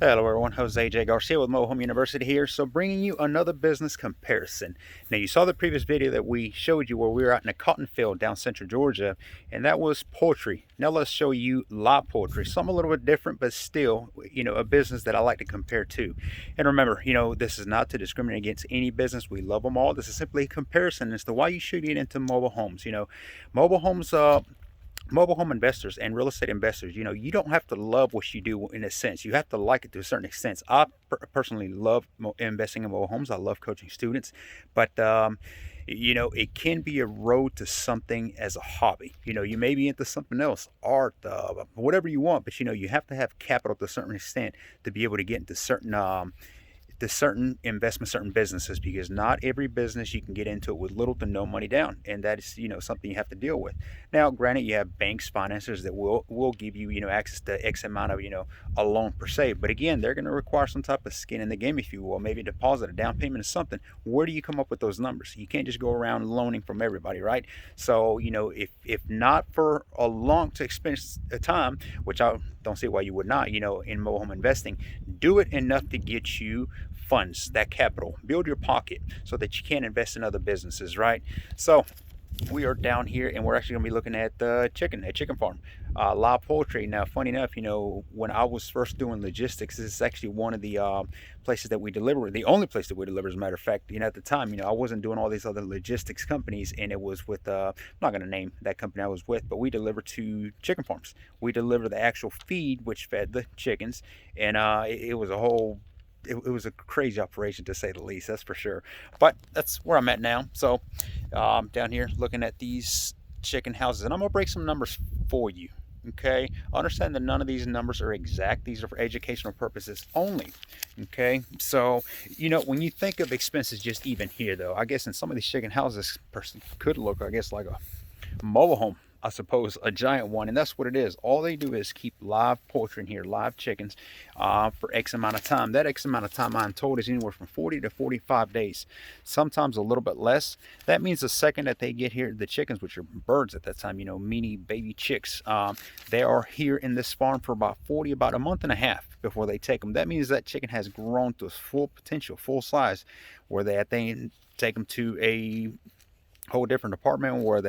Hello everyone, Jose J. Garcia with Mobile Home University here. So bringing you another business comparison. Now you saw the previous video that we showed you where we were out in a cotton field down central Georgia, and that was poultry. Now let's show you live poultry, something a little bit different, but still, a business that I like to compare to. And remember, this is not to discriminate against any business. We love them all. This is simply a comparison as to why you should get into mobile homes. Mobile homes, mobile home investors and real estate investors, you don't have to love what you do in a sense. You have to like it to a certain extent. I personally love investing in mobile homes. I love coaching students, but it can be a road to something as a hobby. You may be into something else, art, whatever you want, but you have to have capital to a certain extent to be able to get into certain investments, certain businesses, because not every business you can get into it with little to no money down, and that is something you have to deal with. Now granted, you have banks, financiers that will give you access to X amount of a loan per se, but again, they're going to require some type of skin in the game, if you will, maybe a deposit, a down payment, or something. Where do you come up with those numbers? You can't just go around loaning from everybody, right? So if not for a long to expense time, which I don't see why you would not, in mobile home investing, do it enough to get you funds, that capital, build your pocket so that you can invest in other businesses, right? So we are down here and we're actually going to be looking at the chicken farm, live poultry. Now funny enough, when I was first doing logistics, this is actually one of the places that we deliver, the only place that we deliver, as a matter of fact. At the time, I wasn't doing all these other logistics companies, and it was with I'm not going to name that company I was with, but we deliver to chicken farms. We deliver the actual feed which fed the chickens, and it was a whole, it was a crazy operation, to say the least, that's for sure. But that's where I'm at now. So down here looking at these chicken houses, and I'm gonna break some numbers for you. Okay, understand that none of these numbers are exact. These are for educational purposes only. Okay, so when you think of expenses, just even here though, I guess in some of these chicken houses, person could look, I guess, like a mobile home, I suppose, a giant one, and that's what it is. All they do is keep live poultry in here, live chickens, for X amount of time. That X amount of time, I'm told, is anywhere from 40 to 45 days, sometimes a little bit less. That means the second that they get here, the chickens, which are birds at that time, mini baby chicks, they are here in this farm for about a month and a half before they take them. That means that chicken has grown to its full potential, full size, where they take them to a whole different department where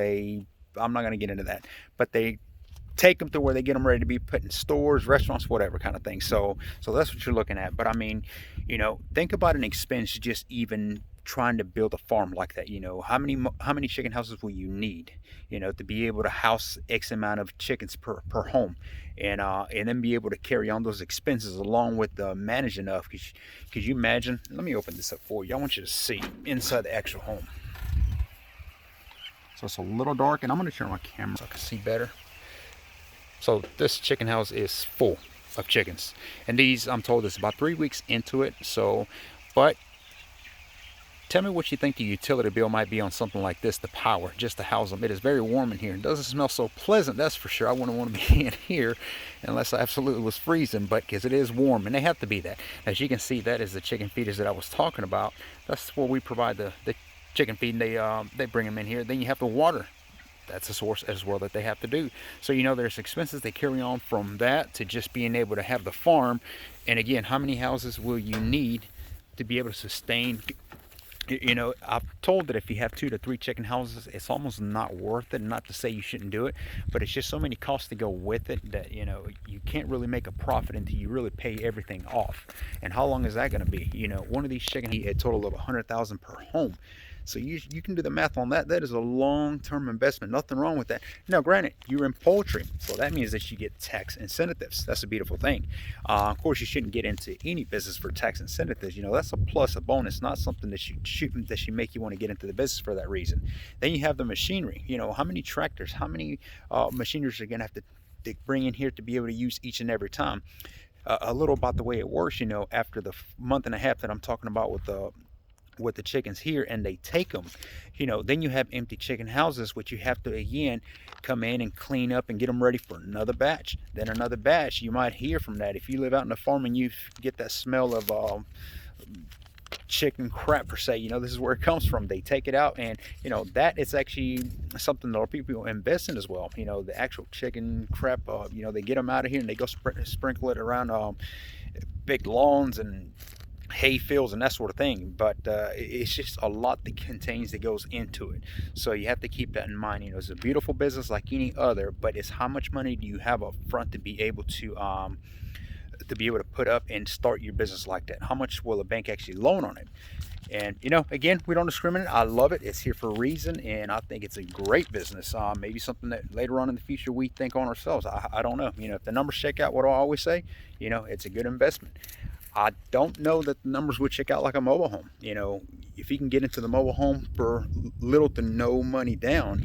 I'm not going to get into that, but they take them to where they get them ready to be put in stores, restaurants, whatever kind of thing. So that's what you're looking at. But I mean, think about an expense just even trying to build a farm like that. How many chicken houses will you need, to be able to house X amount of chickens per home, and then be able to carry on those expenses along with the managing of. Could you imagine? Let me open this up for you. I want you to see inside the actual home. So it's a little dark, and I'm going to turn my camera so I can see better. So this chicken house is full of chickens, and these, I'm told, is about 3 weeks into it. So, but tell me what you think the utility bill might be on something like this, the power, just to house them. It is very warm in here. It doesn't smell so pleasant, that's for sure. I wouldn't want to be in here unless I absolutely was freezing, but because it is warm, and they have to be that. As you can see, that is the chicken feeders that I was talking about. That's where we provide the chicken feed, and they bring them in here. Then you have to water. That's a source as well that they have to do. So there's expenses they carry on from that to just being able to have the farm. And again, how many houses will you need to be able to sustain? I'm told that if you have 2 to 3 chicken houses, it's almost not worth it. Not to say you shouldn't do it, but it's just so many costs to go with it that you can't really make a profit until you really pay everything off. And how long is that going to be? One of these chickens, a total of 100,000 per home. So you can do the math on that. That is a long-term investment. Nothing wrong with that. Now, granted, you're in poultry, so that means that you get tax incentives. That's a beautiful thing. Of course, you shouldn't get into any business for tax incentives. That's a plus, a bonus, not something that should make you want to get into the business for that reason. Then you have the machinery. How many tractors, how many machineries are you gonna have to bring in here to be able to use each and every time? A little about the way it works. After the month and a half that I'm talking about with the chickens here, and they take them, then you have empty chicken houses, which you have to again come in and clean up and get them ready for another batch, then another batch. You might hear from that if you live out in the farm and you get that smell of chicken crap per se. This is where it comes from. They take it out, and that is actually something that a lot of people invest in as well. The actual chicken crap, they get them out of here and they go sprinkle it around big lawns and hay fields and that sort of thing, but it's just a lot that contains that goes into it. So you have to keep that in mind. It's a beautiful business like any other, but it's how much money do you have up front to be able to put up and start your business like that. How much will a bank actually loan on it? And again, we don't discriminate. I love it. It's here for a reason, and I think it's a great business. Maybe something that later on in the future we think on ourselves. I don't know. If the numbers check out, what do I always say? It's a good investment. I don't know that the numbers would check out like a mobile home. If you can get into the mobile home for little to no money down,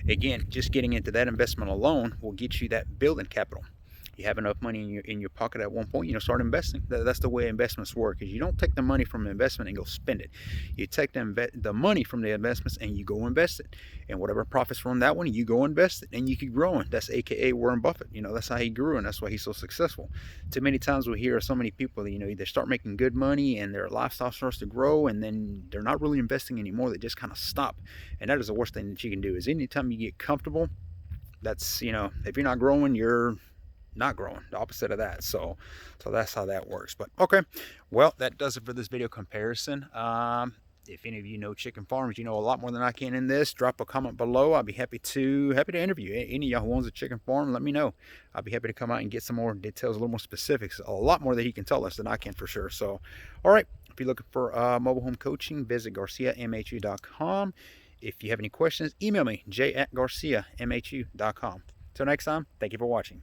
again, just getting into that investment alone will get you that building capital. You have enough money in your pocket at one point, start investing. That's the way investments work. Is you don't take the money from the investment and go spend it. You take the money from the investments and you go invest it. And whatever profits from that one, you go invest it and you keep growing. That's AKA Warren Buffett. That's how he grew, and that's why he's so successful. Too many times we hear so many people, they start making good money and their lifestyle starts to grow, and then they're not really investing anymore. They just kind of stop. And that is the worst thing that you can do. Is anytime you get comfortable, that's if you're not growing, you're not growing, the opposite of that. So that's how that works. But okay, well, that does it for this video comparison. If any of you know chicken farms, you know a lot more than I can in this, drop a comment below. I'll be happy to interview any of y'all who owns a chicken farm. Let me know. I'll be happy to come out and get some more details, a little more specifics, a lot more that he can tell us than I can for sure. So all right, if you're looking for mobile home coaching, visit garciamhu.com. If you have any questions, email me, j@garciamhu.com. Till next time, thank you for watching.